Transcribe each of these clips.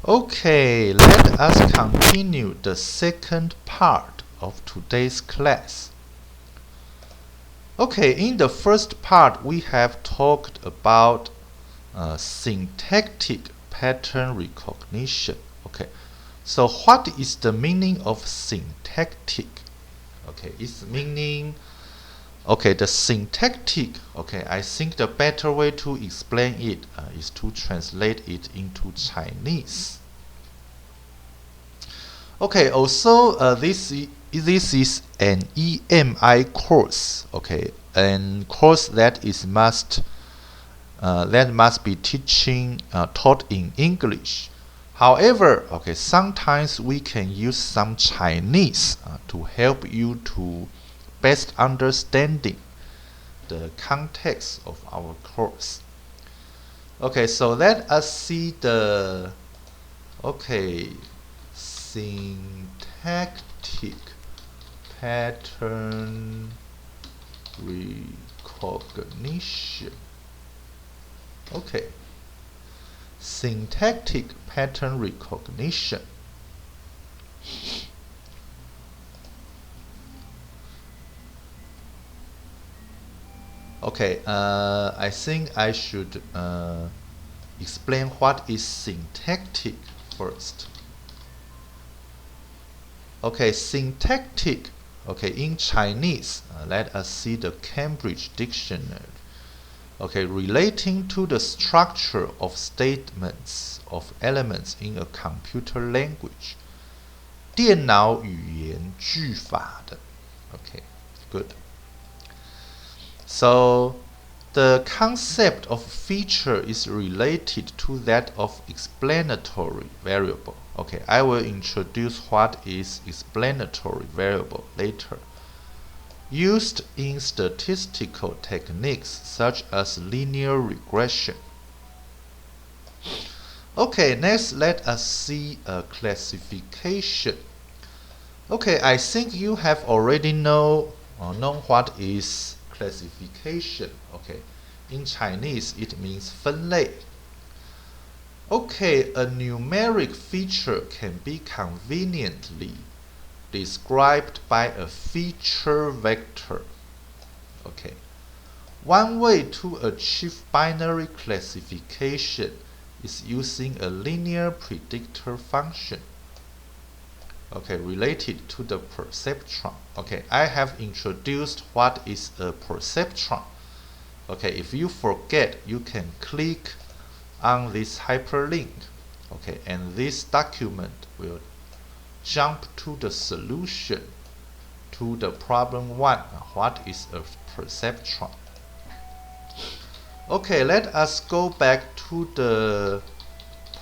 Okay, let us continue the second part of today's class. Okay, in the first part we have talked about syntactic pattern recognition. Okay, so what is the meaning of syntactic? Okay, its meaning. Okay, the syntactic. Okay, I think the better way to explain it is to translate it into Chinese. Okay, also this is an EMI course. Okay, and course that must be taught in English. However, okay, sometimes we can use some Chinese to help you to best understanding the context of our course. Okay, so let us see the syntactic pattern recognition. Okay, syntactic pattern recognition. Okay, I think I should explain what is syntactic first. Okay, syntactic. Okay, in Chinese, let us see the Cambridge Dictionary. Okay, relating to the structure of statements of elements in a computer language. 电脑语言句法的. Okay, good. So, the concept of feature is related to that of explanatory variable. Okay, I will introduce what is explanatory variable later. Used in statistical techniques such as linear regression. Okay, next let us see a classification. Okay, I think you have already known what is classification. Okay, in Chinese it means 分类. Okay, a numeric feature can be conveniently described by a feature vector. Okay, one way to achieve binary classification is using a linear predictor function. Okay, related to the perceptron. Okay, I have introduced what is a perceptron. Okay, if you forget, you can click on this hyperlink. Okay, and this document will jump to the solution to the problem 1. What is a perceptron? Okay, let us go back to the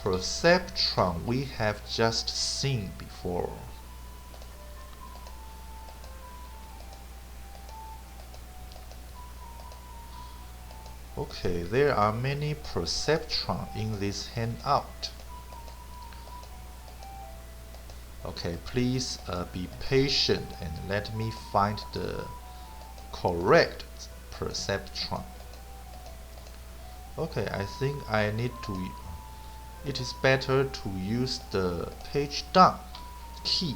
perceptron we have just seen before. Okay, there are many perceptrons in this handout. Okay, please be patient and let me find the correct perceptron. Okay, I think it is better to use the page down key.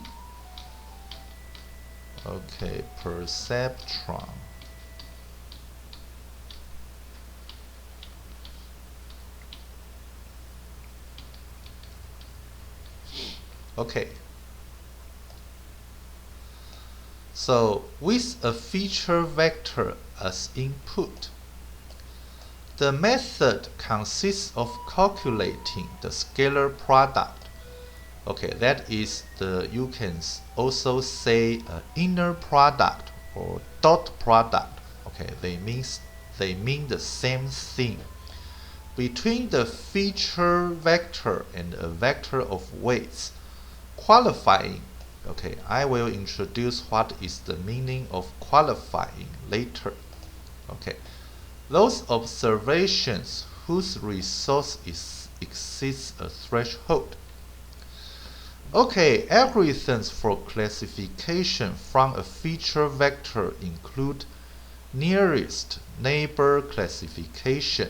Okay, perceptron. Okay. So, with a feature vector as input, the method consists of calculating the scalar product. Okay, that is you can also say inner product or dot product. Okay, they mean the same thing. Between the feature vector and a vector of weights, qualifying. Okay, I will introduce what is the meaning of qualifying later. Okay, those observations whose resource exceeds a threshold. Okay, algorithms for classification from a feature vector include nearest neighbor classification.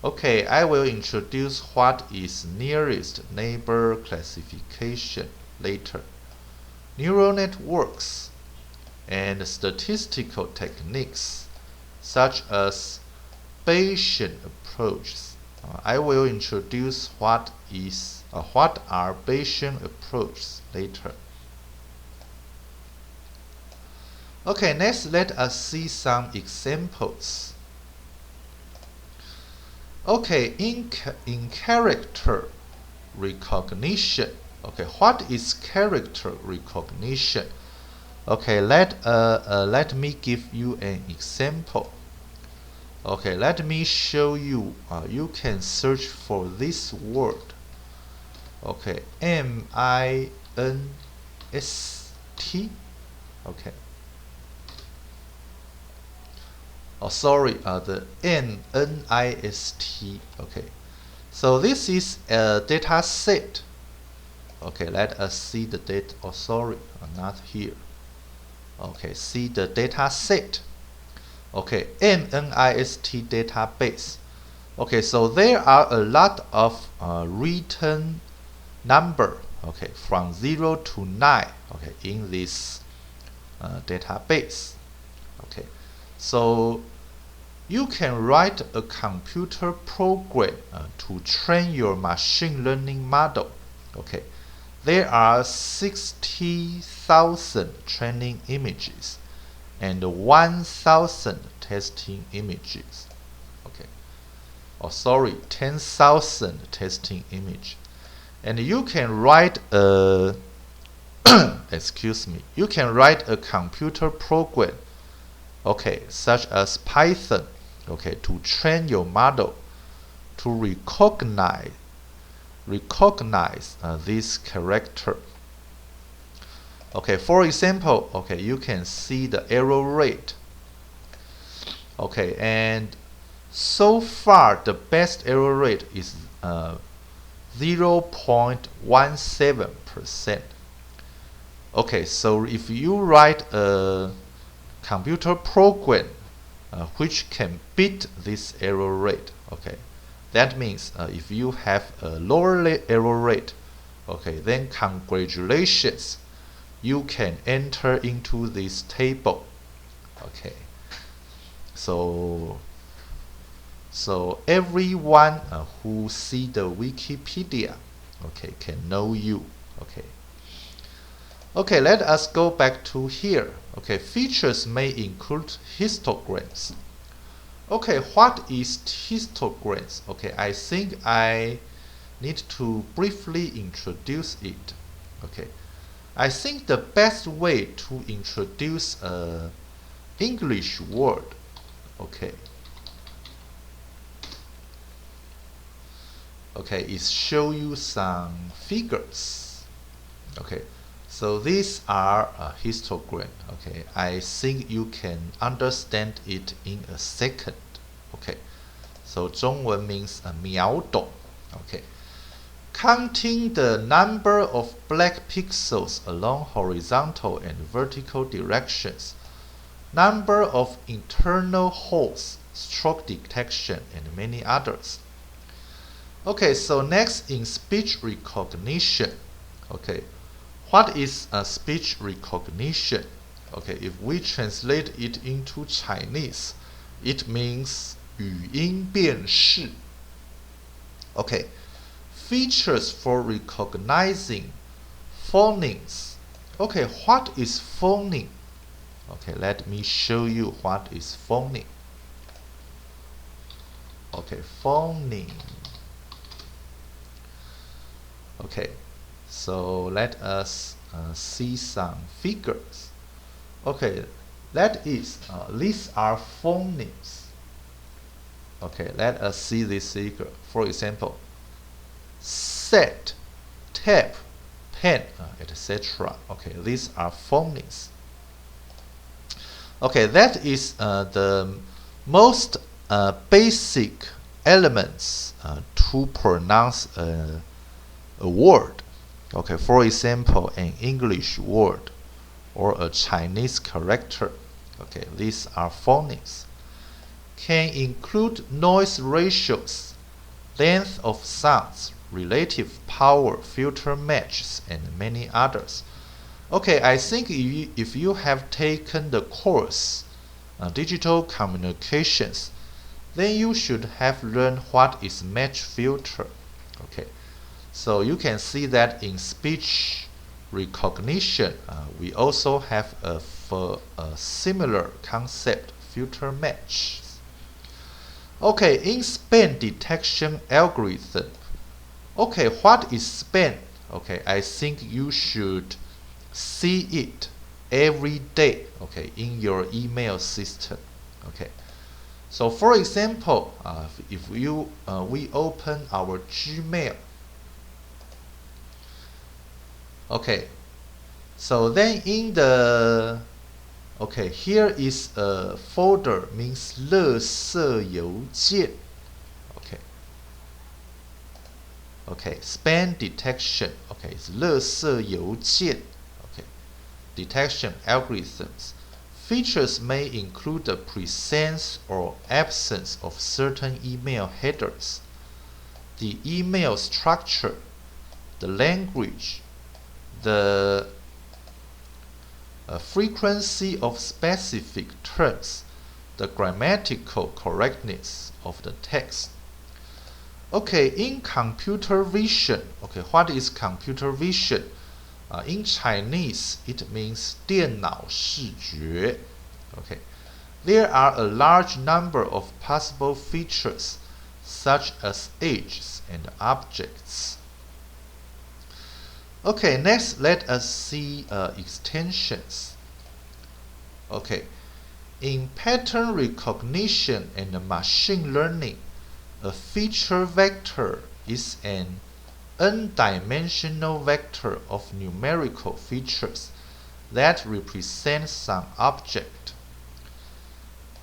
Okay, I will introduce what is nearest neighbor classification later. Neural networks and statistical techniques such as Bayesian approaches. I will introduce what are Bayesian approaches later. Okay, next let us see some examples. Okay, in character recognition. Okay, what is character recognition? Okay, let me give you an example. Okay, let me show you. You can search for this word. Okay, MINST. Okay. Oh, sorry, the NNIST. Okay, so this is a data set. Okay, let us see the data. Oh, sorry, not here. Okay, see the data set. Okay, NNIST database. Okay, so there are a lot of written number. Okay, from 0 to 9. Okay, in this database. Okay, so you can write a computer program to train your machine learning model. Okay, there are 60,000 training images and 1,000 testing images. Okay, oh sorry, 10,000 testing images, and you can write a excuse me. You can write a computer program. Okay, such as Python. Okay, to train your model to recognize this character. Okay, for example, okay, you can see the error rate. Okay, and so far the best error rate is 0.17%. Okay, so if you write a computer program which can beat this error rate, okay, that means if you have a lower error rate, okay, then congratulations, you can enter into this table. Okay, so everyone who see the Wikipedia, okay, can know you. Okay. Okay, let us go back to here. Okay, features may include histograms. Okay, what is histograms? Okay, I think I need to briefly introduce it. Okay, I think the best way to introduce a English word, okay, is show you some figures. Okay, so these are a histogram. Okay, I think you can understand it in a second. Okay, so 中文 means 秒懂. Okay, counting the number of black pixels along horizontal and vertical directions, number of internal holes, stroke detection, and many others. Okay, so next in speech recognition. Okay, what is a speech recognition? Okay, if we translate it into Chinese, it means 语音辨识. Okay, features for recognizing phonemes. Okay, what is phoneme? Okay, let me show you what is phoneme. Okay, phoneme. Okay, so let us see some figures. Okay, that is, these are phonemes. Okay, let us see this figure. For example, set, tap, pen, etc. Okay, these are phonemes. Okay, that is the most basic elements to pronounce a word. Okay, for example, an English word or a Chinese character. Okay, these are phonemes. Can include noise ratios. length of sounds, relative power, filter matches, and many others. Okay, I think if you have taken the course Digital Communications, then you should have learned what is match filter. Okay, so you can see that in speech recognition, we also have a similar concept, filter match. Okay, in spam detection algorithm, okay, what is spam? Okay, I think you should see it every day, okay, in your email system. Okay, so for example, if we open our Gmail, okay, so then in the okay, here is a folder means 垃圾邮件. Okay. Okay, spam detection. Okay, it's 垃圾邮件. Okay, detection algorithms. Features may include the presence or absence of certain email headers, the email structure, the language, the frequency of specific terms, the grammatical correctness of the text. Okay, in computer vision, okay, what is computer vision? In Chinese, it means 电脑视觉. Okay, there are a large number of possible features, such as ages and objects. Okay, next let us see extensions. Okay, in pattern recognition and machine learning, a feature vector is an n-dimensional vector of numerical features that represent some object.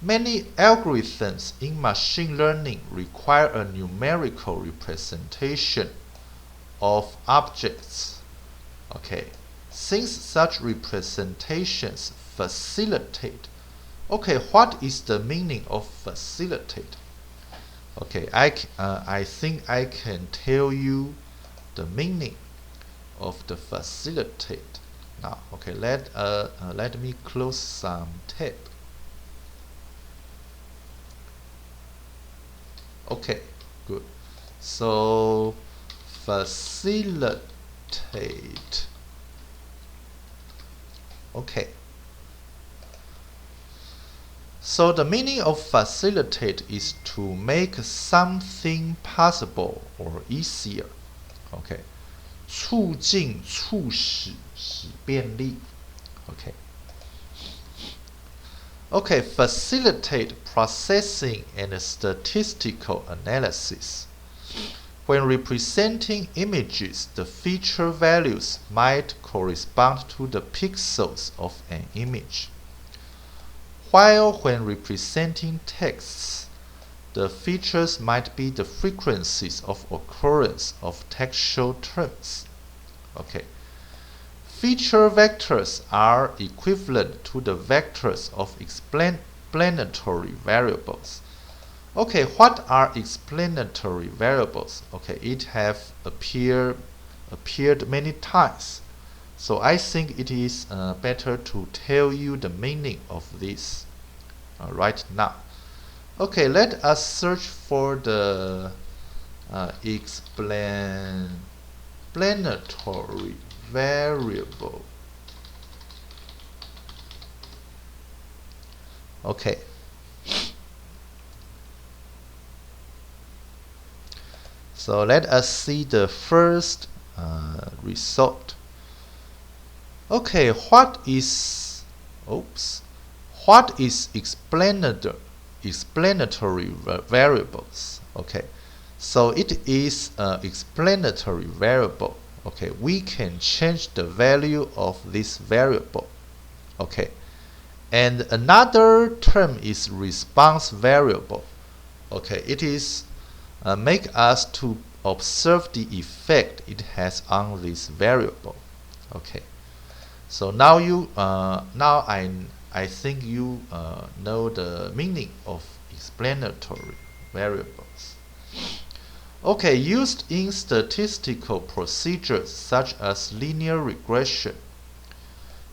Many algorithms in machine learning require a numerical representation of objects. Okay, since such representations facilitate. Okay, what is the meaning of facilitate? Okay, I think I can tell you the meaning of the facilitate now. Okay, let me close some tab. Okay, good. So facilitate. Okay. So the meaning of facilitate is to make something possible or easier. Okay. 促进促使使便利. Okay. Okay, facilitate processing and statistical analysis. When representing images, the feature values might correspond to the pixels of an image, while when representing texts, the features might be the frequencies of occurrence of textual terms. Okay. Feature vectors are equivalent to the vectors of explanatory variables. Okay, what are explanatory variables? Okay, it have appeared many times. So I think it is better to tell you the meaning of this right now. Okay, let us search for the explanatory variable. Okay. So let us see the first result. Okay, what is explanatory variables? Okay, so it is an explanatory variable. Okay, we can change the value of this variable. Okay, and another term is response variable. Okay, it is make us to observe the effect it has on this variable. Okay, so now I think you know the meaning of explanatory variables. Okay, used in statistical procedures such as linear regression.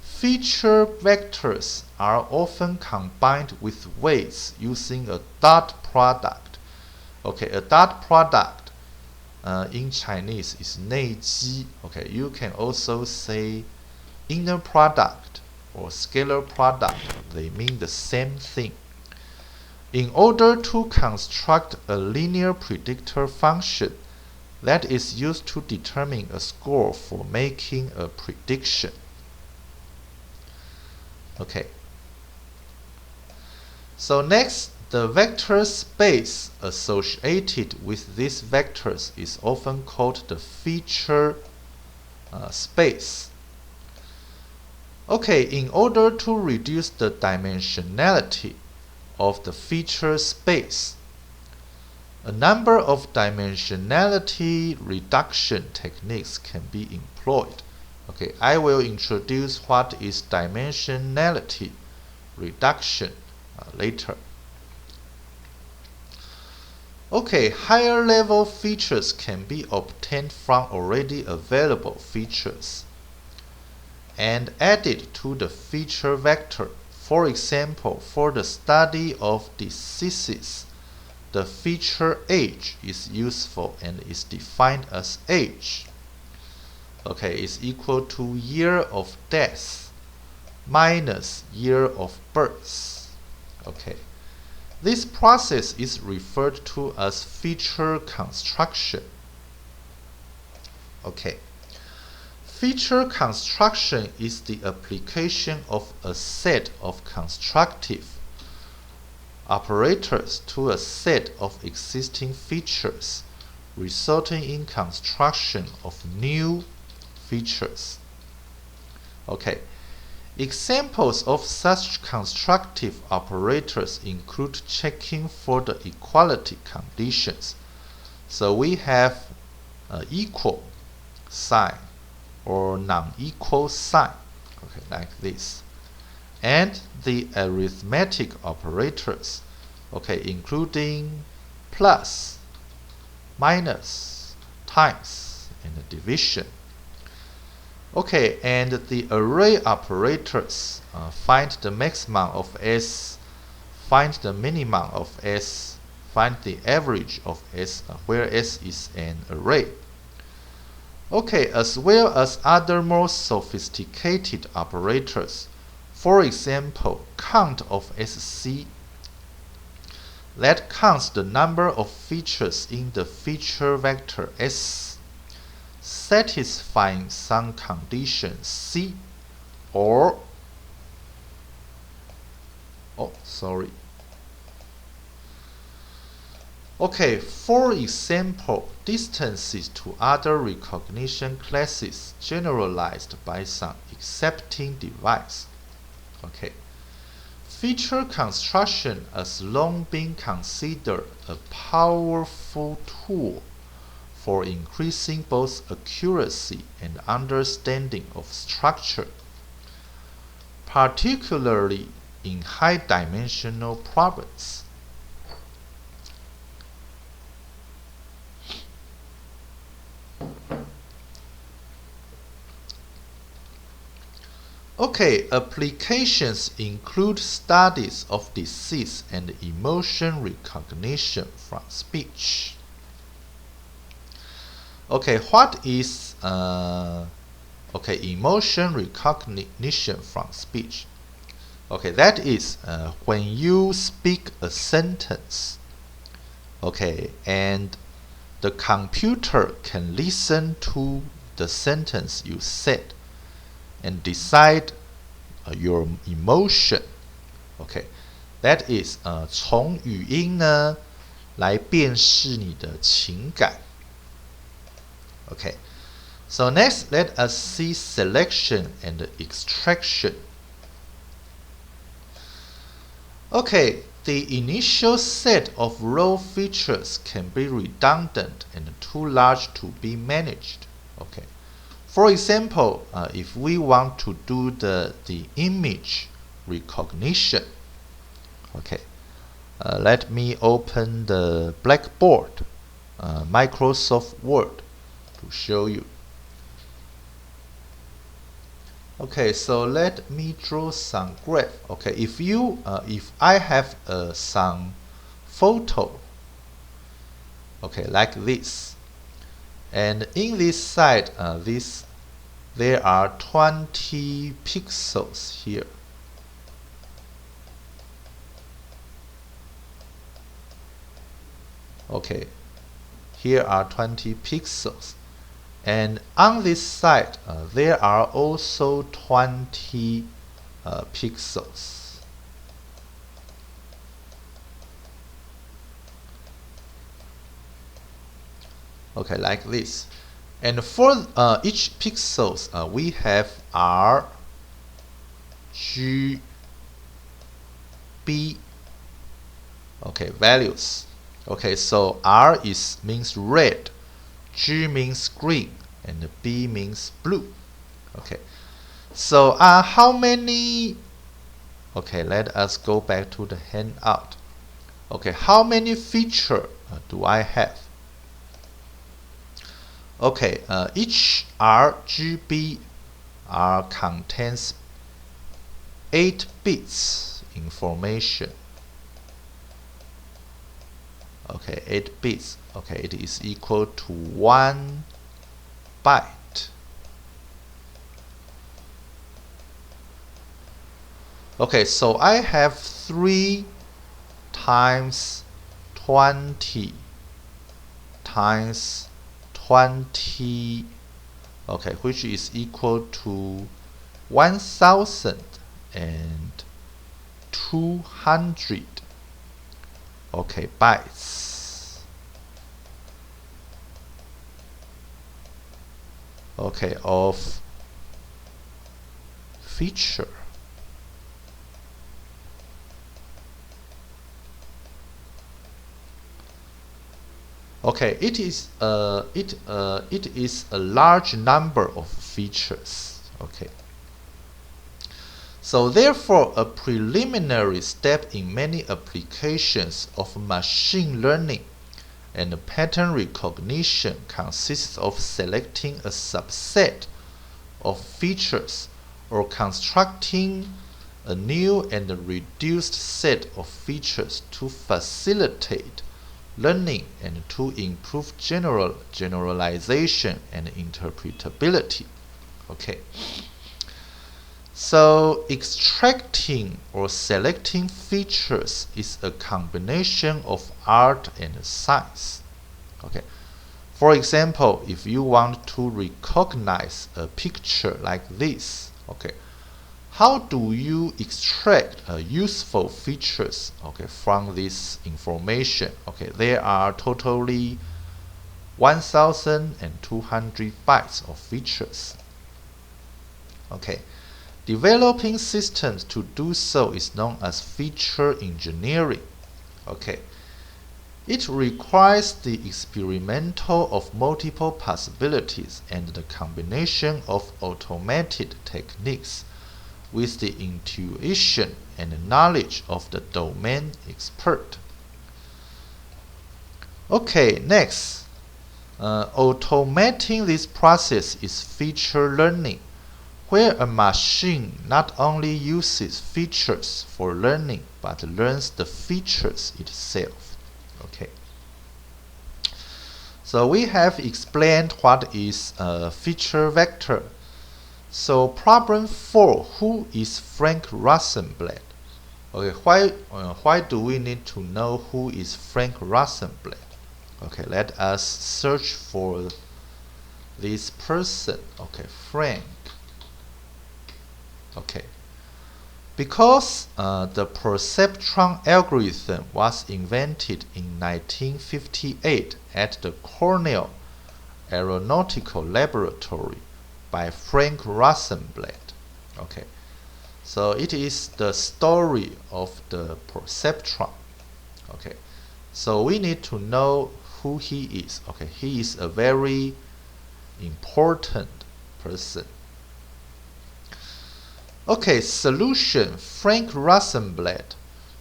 Feature vectors are often combined with weights using a dot product. Okay, a dot product in Chinese is 内积. Okay, you can also say inner product or scalar product. They mean the same thing. In order to construct a linear predictor function that is used to determine a score for making a prediction. Okay. So next, the vector space associated with these vectors is often called the feature space. Okay, in order to reduce the dimensionality of the feature space, a number of dimensionality reduction techniques can be employed. Okay, I will introduce what is dimensionality reduction later. Okay, higher level features can be obtained from already available features and added to the feature vector. For example, for the study of diseases, the feature age is useful and is defined as age. Okay, is equal to year of death minus year of birth. Okay, this process is referred to as feature construction. Okay, feature construction is the application of a set of constructive operators to a set of existing features, resulting in construction of new features. Okay, examples of such constructive operators include checking for the equality conditions. So we have equal sign or non-equal sign, okay, like this. And the arithmetic operators, okay, including plus, minus, times, and division. Okay, and the array operators, find the maximum of S, find the minimum of S, find the average of S, where S is an array. Okay, as well as other more sophisticated operators. For example, count of SC, that counts the number of features in the feature vector S, satisfying some condition C, or Okay, for example, distances to other recognition classes generalized by some accepting device. Okay, feature construction has long been considered a powerful tool for increasing both accuracy and understanding of structure, particularly in high-dimensional problems. Okay, applications include studies of disease and emotion recognition from speech. Okay, what is emotion recognition from speech? Okay, that is when you speak a sentence, okay, and the computer can listen to the sentence you said and decide your emotion. Okay, that is 从语音呢来辨识你的情感。Okay, so next let us see selection and extraction. Okay, the initial set of raw features can be redundant and too large to be managed. Okay. For example, if we want to do the image recognition, okay, let me open the blackboard. Microsoft Word to show you. Okay, so let me draw some graph. Okay, if I have some photo, okay, like this, and in this side, there are 20 pixels here. Okay, here are 20 pixels. And on this side, there are also 20 pixels. Okay, like this. And for each pixels, we have R, G, B. Okay, values. Okay, so R means red, G means green, and B means blue. Okay, so how many? Okay, let us go back to the handout. Okay, how many features do I have? Okay, each RGB contains 8 bits information. Okay, 8 bits. Okay, it is equal to 1 byte. Okay, so I have 3 times 20 times 20, okay, which is equal to 1,200, okay, bytes. Okay, of feature. Okay, it is a large number of features. Okay. So therefore, a preliminary step in many applications of machine learning and pattern recognition consists of selecting a subset of features or constructing a new and reduced set of features to facilitate learning and to improve generalization and interpretability. Okay. So extracting or selecting features is a combination of art and science. Okay. For example, if you want to recognize a picture like this, okay, how do you extract useful features, okay, from this information? Okay, there are totally 1,200 bytes of features. Okay, developing systems to do so is known as feature engineering. Okay, it requires the experimental of multiple possibilities and the combination of automated techniques with the intuition and knowledge of the domain expert. Okay, next, automating this process is feature learning, where a machine not only uses features for learning but learns the features itself. Okay. So we have explained what is a feature vector. So problem 4, who is Frank Rosenblatt? Okay, why do we need to know who is Frank Rosenblatt? Okay, let us search for this person. Okay, Frank. Okay, because the perceptron algorithm was invented in 1958 at the Cornell Aeronautical Laboratory by Frank Rosenblatt. Okay, so it is the story of the perceptron. Okay, so we need to know who he is. Okay, he is a very important person. Okay, solution: Frank Rosenblatt,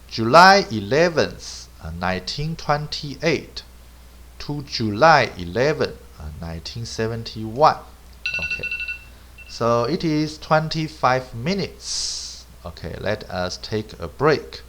July 11th, 1928. to July 11, 1971. Okay, so it is 25 minutes. Okay, let us take a break.